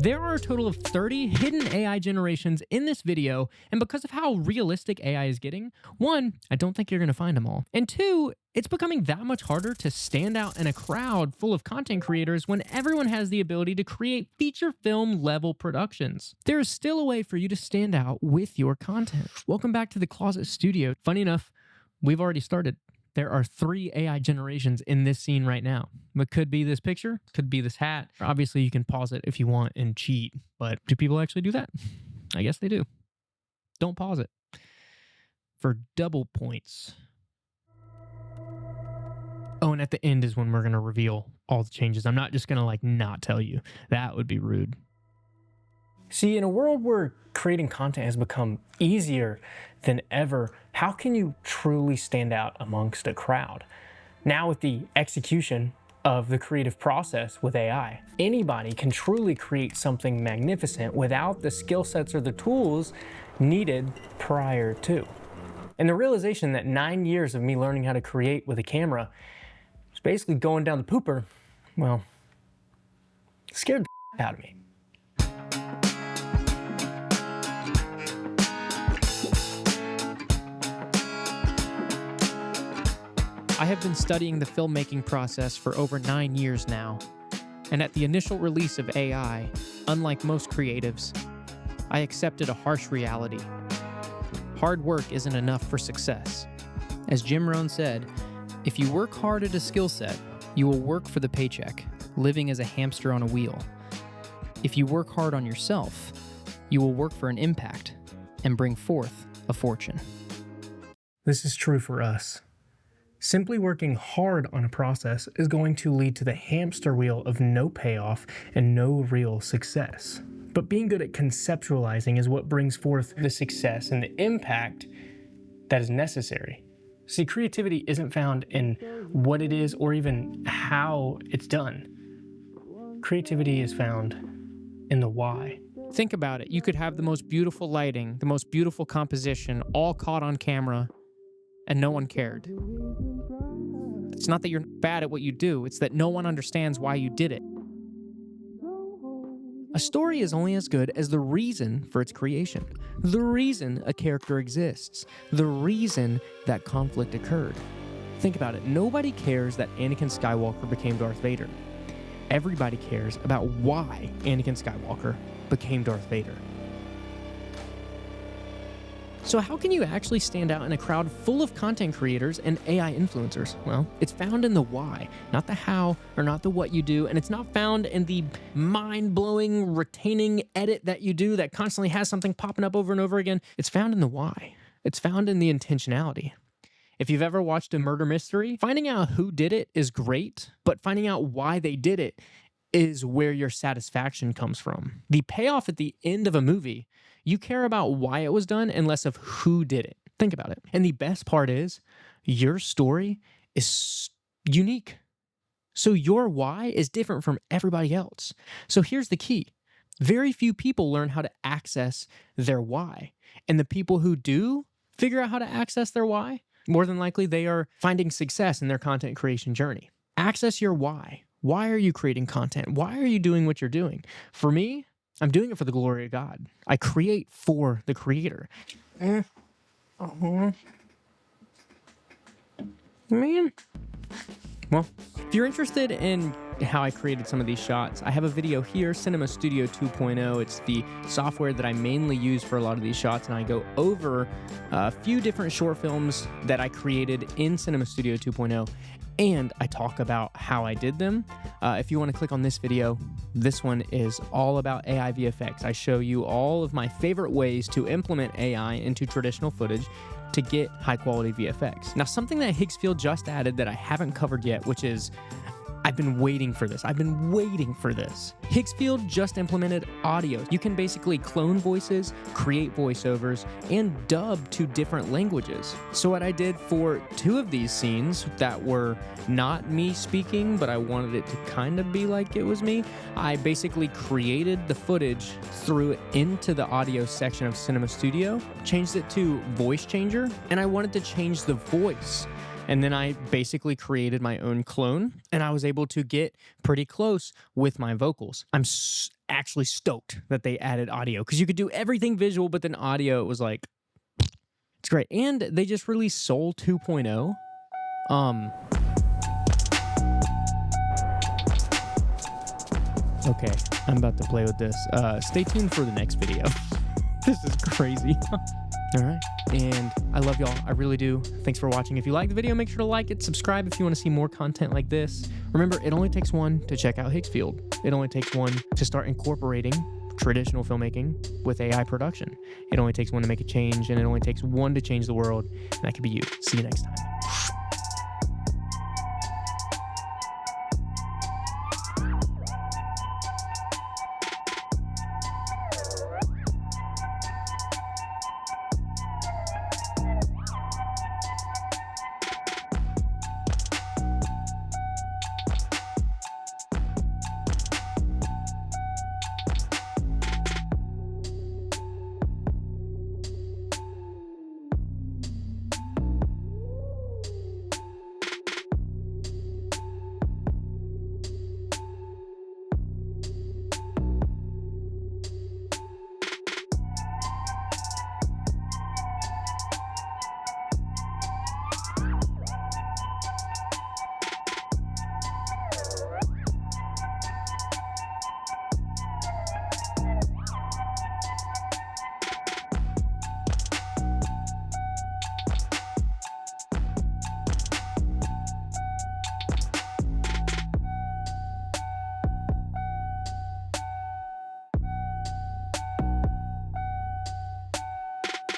There are a total of 30 hidden AI generations in this video, and because of how realistic AI is getting, one, I don't think you're going to find them all, and two, it's becoming that much harder to stand out in a crowd full of content creators when everyone has the ability to create feature film level productions. There is still a way for you to stand out with your content. Welcome back to the Closet Studio. Funny enough, we've already started. There are 3 AI generations in this scene right now. It could be this picture, could be this hat. Obviously, you can pause it if you want and cheat, but do people actually do that? I guess they do. Don't pause it. For double points. Oh, and at the end is when we're going to reveal all the changes. I'm not just going to not tell you. That would be rude. See, in a world where creating content has become easier than ever, how can you truly stand out amongst a crowd? Now with the execution of the creative process with AI, anybody can truly create something magnificent without the skill sets or the tools needed prior to. And the realization that 9 years of me learning how to create with a camera is basically going down the pooper, well, scared the out of me. I have been studying the filmmaking process for over 9 years now, and at the initial release of AI, unlike most creatives, I accepted a harsh reality. Hard work isn't enough for success. As Jim Rohn said, if you work hard at a skill set, you will work for the paycheck, living as a hamster on a wheel. If you work hard on yourself, you will work for an impact and bring forth a fortune. This is true for us. Simply working hard on a process is going to lead to the hamster wheel of no payoff and no real success. But being good at conceptualizing is what brings forth the success and the impact that is necessary. See, creativity isn't found in what it is or even how it's done. Creativity is found in the why. Think about it. You could have the most beautiful lighting, the most beautiful composition, all caught on camera, and no one cared. It's not that you're bad at what you do, it's that no one understands why you did it. A story is only as good as the reason for its creation, the reason a character exists, the reason that conflict occurred. Think about it. Nobody cares that Anakin Skywalker became Darth Vader. Everybody cares about why Anakin Skywalker became Darth Vader. So how can you actually stand out in a crowd full of content creators and AI influencers? Well, it's found in the why, not the how or not the what you do, and it's not found in the mind-blowing, retaining edit that you do that constantly has something popping up over and over again. It's found in the why. It's found in the intentionality. If you've ever watched a murder mystery, finding out who did it is great, but finding out why they did it is where your satisfaction comes from. The payoff at the end of a movie, you care about why it was done and less of who did it. Think about it. And the best part is, your story is unique. So your why is different from everybody else. So here's the key. Very few people learn how to access their why. And the people who do figure out how to access their why, more than likely they are finding success in their content creation journey. Access your why. Why are you creating content? Why are you doing what you're doing? For me, I'm doing it for the glory of God. I create for the creator. Man. Well, if you're interested in how I created some of these shots, I have a video here, Cinema Studio 2.0. It's the software that I mainly use for a lot of these shots, and I go over a few different short films that I created in Cinema Studio 2.0, and I talk about how I did them. If you want to click on this video, this one is all about AI VFX. I show you all of my favorite ways to implement AI into traditional footage to get high quality VFX. Now, something that Higgsfield just added that I haven't covered yet, which is, I've been waiting for this. Higgsfield just implemented audio. You can basically clone voices, create voiceovers, and dub to different languages. So what I did for 2 of these scenes that were not me speaking, but I wanted it to kind of be like it was me, I basically created the footage, threw it into the audio section of Cinema Studio, changed it to voice changer, and I wanted to change the voice And then I basically created my own clone, and I was able to get pretty close with my vocals. I'm actually stoked that they added audio, because you could do everything visual, but then audio, it was like, it's great. And they just released Soul 2.0. Okay, I'm about to play with this. Stay tuned for the next video. This is crazy. All right, and I love y'all. I really do. Thanks for watching. If you like the video, make sure to like it, subscribe if you want to see more content like this. Remember, it only takes one to check out Higgsfield. It only takes one to start incorporating traditional filmmaking with AI production. It only takes one to make a change, and it only takes one to change the world, and that could be you. See you next time.